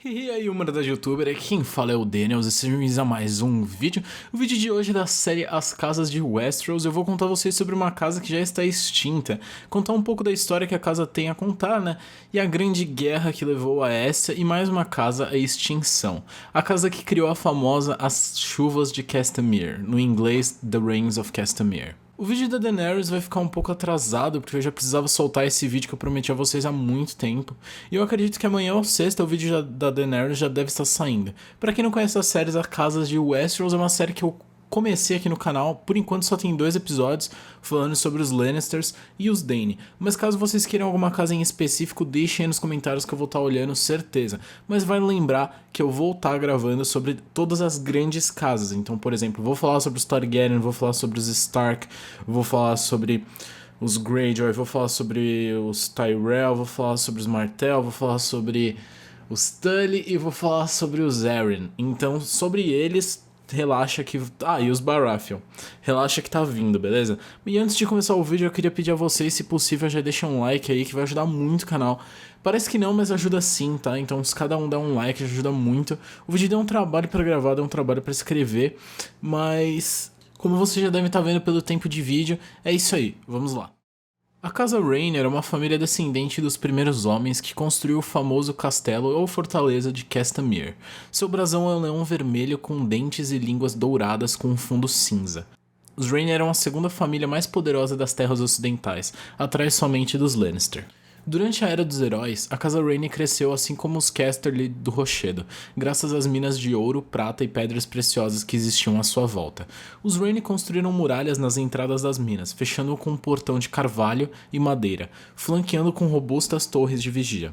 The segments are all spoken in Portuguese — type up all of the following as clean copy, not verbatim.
E aí, humanidade youtuber, aqui quem fala é o Daniels e sejam bem-vindos a mais um vídeo. O vídeo de hoje é da série As Casas de Westeros. Eu vou contar a vocês sobre uma casa que já está extinta, contar um pouco da história que a casa tem a contar, né? E a grande guerra que levou a essa e mais uma casa à extinção. A casa que criou a famosa As Chuvas de Castamere, no inglês The Rains of Castamere. O vídeo da Daenerys vai ficar um pouco atrasado, porque eu já precisava soltar esse vídeo que eu prometi a vocês há muito tempo. E eu acredito que amanhã ou sexta o vídeo da Daenerys já deve estar saindo. Pra quem não conhece as séries, A Casas de Westeros é uma série que eu comecei aqui no canal. Por enquanto só tem 2 episódios falando sobre os Lannisters e os Dany. Mas caso vocês queiram alguma casa em específico, deixem aí nos comentários que eu vou estar olhando, certeza. Mas vale lembrar que eu vou estar gravando sobre todas as grandes casas. Então, por exemplo, vou falar sobre os Targaryen, vou falar sobre os Stark, vou falar sobre os Greyjoy, vou falar sobre os Tyrell, vou falar sobre os Martell, vou falar sobre os Tully e vou falar sobre os Arryn. Então, sobre eles, relaxa que... Ah, e os Baratheon. Relaxa que tá vindo, beleza? E antes de começar o vídeo, eu queria pedir a vocês, se possível, já deixa um like aí, que vai ajudar muito o canal. Parece que não, mas ajuda sim, tá? Então, se cada um der um like, ajuda muito. O vídeo deu um trabalho pra gravar, deu um trabalho pra escrever, mas... como você já deve estar vendo pelo tempo de vídeo, é isso aí, vamos lá. A Casa Rhaenyra era uma família descendente dos primeiros homens que construiu o famoso castelo ou fortaleza de Castamere. Seu brasão é um leão vermelho com dentes e línguas douradas com um fundo cinza. Os Rhaenyra eram a segunda família mais poderosa das terras ocidentais, atrás somente dos Lannister. Durante a Era dos Heróis, a Casa Rhaenyra cresceu assim como os Casterly do Rochedo, graças às minas de ouro, prata e pedras preciosas que existiam à sua volta. Os Rhaenyra construíram muralhas nas entradas das minas, fechando-o com um portão de carvalho e madeira, flanqueando com robustas torres de vigia.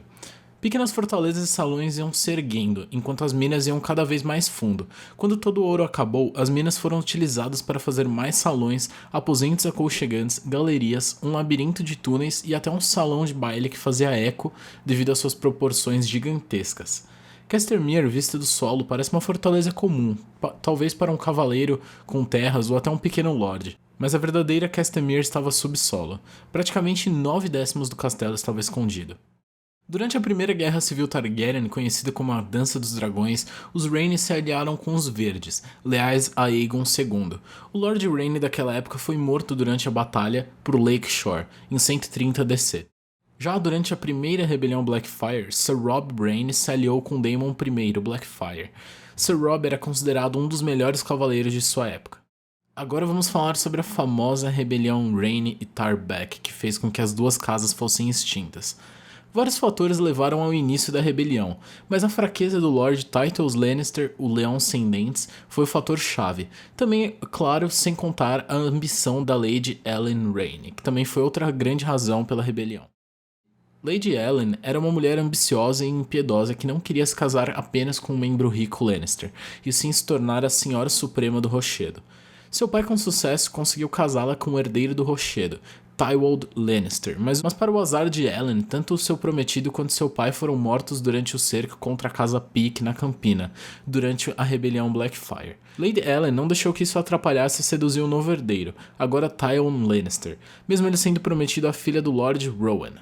Pequenas fortalezas e salões iam se erguendo, enquanto as minas iam cada vez mais fundo. Quando todo o ouro acabou, as minas foram utilizadas para fazer mais salões, aposentos aconchegantes, galerias, um labirinto de túneis e até um salão de baile que fazia eco devido às suas proporções gigantescas. Castamere, vista do solo, parece uma fortaleza comum, talvez para um cavaleiro com terras ou até um pequeno lorde. Mas a verdadeira Castamere estava subsolo. Praticamente 9/10 do castelo estava escondido. Durante a Primeira Guerra Civil Targaryen, conhecida como a Dança dos Dragões, os Rhaenyra se aliaram com os Verdes, leais a Aegon II. O Lord Rhaenyra daquela época foi morto durante a batalha por Lakeshore, em 130 DC. Já durante a primeira rebelião Blackfyre, Ser Robb Rhaene se aliou com Daemon I Blackfyre. Ser Robb era considerado um dos melhores cavaleiros de sua época. Agora vamos falar sobre a famosa rebelião Rhaene e Tarbeck, que fez com que as duas casas fossem extintas. Vários fatores levaram ao início da rebelião, mas a fraqueza do Lord Tytos Lannister, o Leão Sem Dentes, foi o fator chave. Também, claro, sem contar a ambição da Lady Ellen Rhaene, que também foi outra grande razão pela rebelião. Lady Ellen era uma mulher ambiciosa e impiedosa que não queria se casar apenas com um membro rico Lannister, e sim se tornar a Senhora Suprema do Rochedo. Seu pai com sucesso conseguiu casá-la com o herdeiro do Rochedo, Tywald Lannister, mas para o azar de Ellen, tanto o seu prometido quanto seu pai foram mortos durante o cerco contra a Casa Peake na Campina, durante a rebelião Blackfyre. Lady Ellen não deixou que isso atrapalhasse e seduziu o novo herdeiro, agora Tywin Lannister, mesmo ele sendo prometido à filha do Lord Rowan.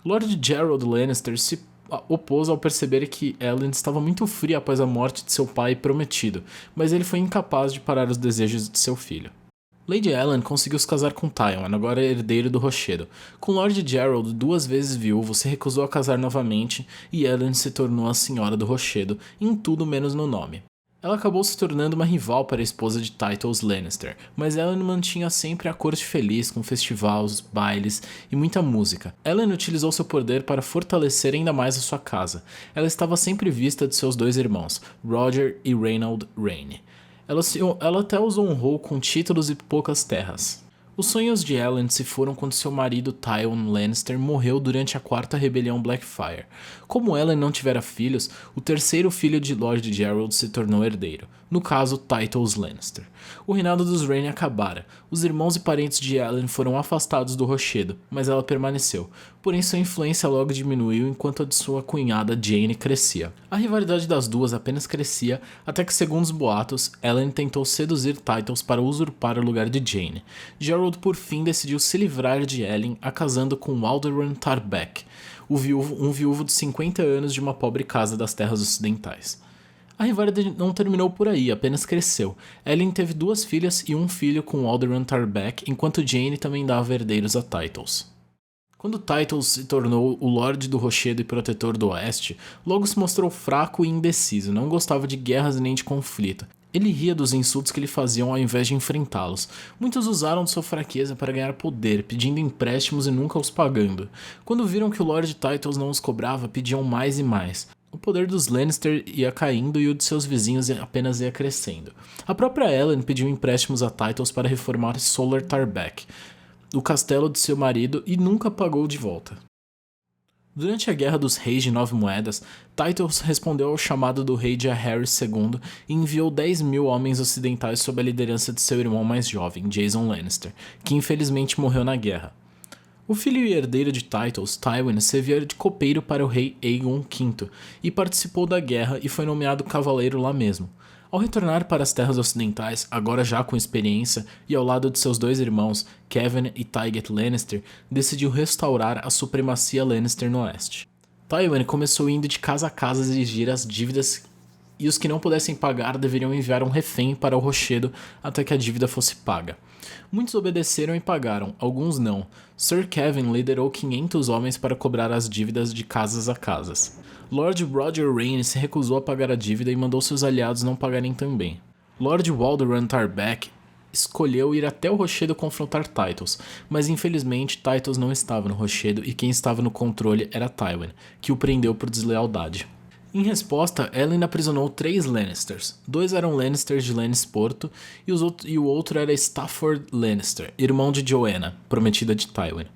Lord Gerald Lannister se opôs ao perceber que Ellen estava muito fria após a morte de seu pai prometido, mas ele foi incapaz de parar os desejos de seu filho. Lady Ellen conseguiu se casar com Tywin, agora herdeiro do Rochedo. Com Lord Gerald 2 vezes viúvo, se recusou a casar novamente e Ellen se tornou a Senhora do Rochedo, em tudo menos no nome. Ela acabou se tornando uma rival para a esposa de Tytos Lannister, mas Ellen mantinha sempre a corte feliz com festivais, bailes e muita música. Ellen utilizou seu poder para fortalecer ainda mais a sua casa. Ela estava sempre vista de seus 2 irmãos, Roger e Reynold Rhaene. Ela até os honrou com títulos e poucas terras. Os sonhos de Ellen se foram quando seu marido Tywin Lannister morreu durante a 4ª rebelião Blackfyre. Como Ellen não tivera filhos, o terceiro filho de Lord Gerald se tornou herdeiro, no caso Tytos Lannister. O reinado dos Rhaene acabara. Os irmãos e parentes de Ellen foram afastados do Rochedo, mas ela permaneceu. Porém, sua influência logo diminuiu enquanto a de sua cunhada Jaime crescia. A rivalidade das duas apenas crescia, até que, segundo os boatos, Ellen tentou seduzir Tytos para usurpar o lugar de Jaime. Gerald por fim decidiu se livrar de Ellen, a casando com Alderaan Tarbeck. um viúvo de 50 anos de uma pobre casa das terras ocidentais. A rivalidade não terminou por aí, apenas cresceu. Ellen teve 2 filhas e um filho com Alderaan Tarbeck, enquanto Jaime também dava herdeiros a Tytos. Quando Tytos se tornou o Lorde do Rochedo e Protetor do Oeste, logo se mostrou fraco e indeciso, não gostava de guerras nem de conflito. Ele ria dos insultos que lhe faziam ao invés de enfrentá-los. Muitos usaram de sua fraqueza para ganhar poder, pedindo empréstimos e nunca os pagando. Quando viram que o Lord Tytos não os cobrava, pediam mais e mais. O poder dos Lannister ia caindo e o de seus vizinhos apenas ia crescendo. A própria Ellen pediu empréstimos a Tytos para reformar Solar Tarbeck, o castelo de seu marido, e nunca pagou de volta. Durante a Guerra dos Reis de 9 Moedas, Tytos respondeu ao chamado do rei Jaehaerys II e enviou 10.000 homens ocidentais sob a liderança de seu irmão mais jovem, Jason Lannister, que infelizmente morreu na guerra. O filho e herdeiro de Tytos, Tywin, servia de copeiro para o rei Aegon V e participou da guerra e foi nomeado cavaleiro lá mesmo. Ao retornar para as terras ocidentais, agora já com experiência, e ao lado de seus 2 irmãos, Kevan e Tygett Lannister, decidiu restaurar a supremacia Lannister no oeste. Tywin começou indo de casa a casa exigir as dívidas, e os que não pudessem pagar deveriam enviar um refém para o rochedo até que a dívida fosse paga. Muitos obedeceram e pagaram, alguns não. Sir Kevan liderou 500 homens para cobrar as dívidas de casas a casas. Lord Roger Rayne se recusou a pagar a dívida e mandou seus aliados não pagarem também. Lord Alderaan Tarbeck escolheu ir até o rochedo confrontar Tytos, mas infelizmente Tytos não estava no rochedo e quem estava no controle era Tywin, que o prendeu por deslealdade. Em resposta, Ellen aprisionou 3 Lannisters. 2 eram Lannisters de Lannisporto e o outro era Stafford Lannister, irmão de Joanna, prometida de Tywin.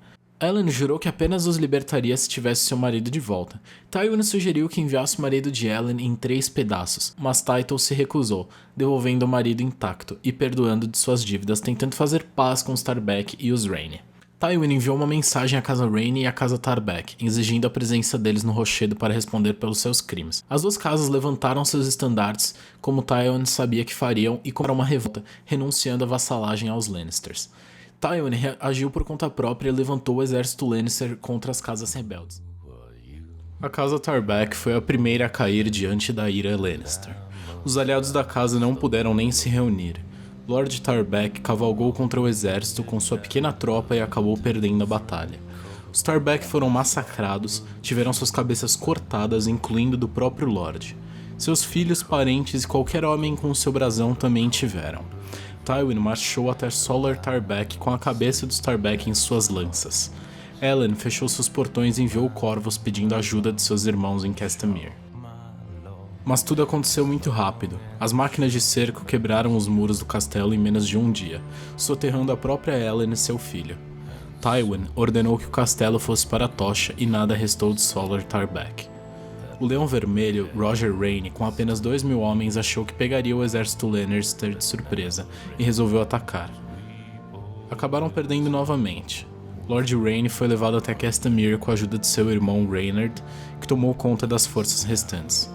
Ellen jurou que apenas os libertaria se tivesse seu marido de volta. Tywin sugeriu que enviasse o marido de Ellen em 3 pedaços, mas Tytos se recusou, devolvendo o marido intacto e perdoando de suas dívidas, tentando fazer paz com os Tarbeck e os Rayne. Tywin enviou uma mensagem à casa Rayne e à casa Tarbeck, exigindo a presença deles no rochedo para responder pelos seus crimes. As 2 casas levantaram seus estandartes, como Tywin sabia que fariam, e começaram uma revolta, renunciando à vassalagem aos Lannisters. Tywin agiu por conta própria e levantou o exército Lannister contra as casas rebeldes. A casa Tarbeck foi a primeira a cair diante da ira Lannister. Os aliados da casa não puderam nem se reunir. Lord Tarbeck cavalgou contra o exército com sua pequena tropa e acabou perdendo a batalha. Os Tarbeck foram massacrados, tiveram suas cabeças cortadas, incluindo do próprio Lorde. Seus filhos, parentes e qualquer homem com seu brasão também tiveram. Tywin marchou até Solar Tarbeck com a cabeça dos Tarbeck em suas lanças. Ellen fechou seus portões e enviou corvos pedindo ajuda de seus irmãos em Castamere. Mas tudo aconteceu muito rápido. As máquinas de cerco quebraram os muros do castelo em menos de um dia, soterrando a própria Ellen e seu filho. Tywin ordenou que o castelo fosse para a tocha e nada restou de Solar Tarbeck. O Leão Vermelho, Roger Rayne, com apenas 2.000 homens, achou que pegaria o exército Lannister de surpresa e resolveu atacar. Acabaram perdendo novamente. Lord Rayne foi levado até Castamere com a ajuda de seu irmão Reynard, que tomou conta das forças restantes.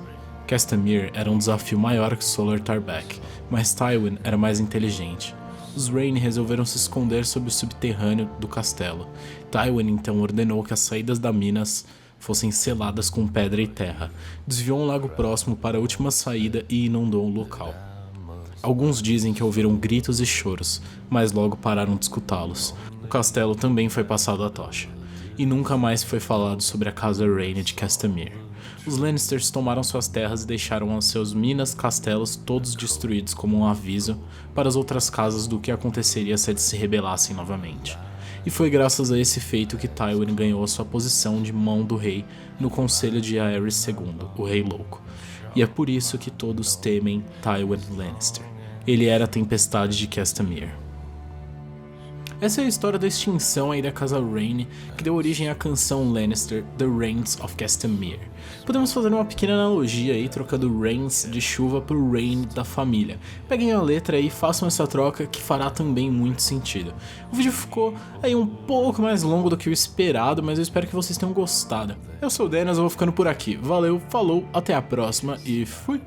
Castamere era um desafio maior que Solar Tarbeck, mas Tywin era mais inteligente. Os Rayne resolveram se esconder sob o subterrâneo do castelo. Tywin então ordenou que as saídas das minas fossem seladas com pedra e terra, desviou um lago próximo para a última saída e inundou o local. Alguns dizem que ouviram gritos e choros, mas logo pararam de escutá-los. O castelo também foi passado à tocha, e nunca mais foi falado sobre a casa Rayne de Castamere. Os Lannisters tomaram suas terras e deixaram os seus minas castelos todos destruídos como um aviso para as outras casas do que aconteceria se eles se rebelassem novamente. E foi graças a esse feito que Tywin ganhou a sua posição de mão do rei no conselho de Aerys II, o Rei Louco. E é por isso que todos temem Tywin Lannister. Ele era a tempestade de Castamere. Essa é a história da extinção aí da casa Rayne, que deu origem à canção Lannister, The Rains of Castamere. Podemos fazer uma pequena analogia aí, trocando Rains de chuva por Rain da família. Peguem a letra aí e façam essa troca que fará também muito sentido. O vídeo ficou aí um pouco mais longo do que o esperado, mas eu espero que vocês tenham gostado. Eu sou o Denis, eu vou ficando por aqui. Valeu, falou, até a próxima e fui!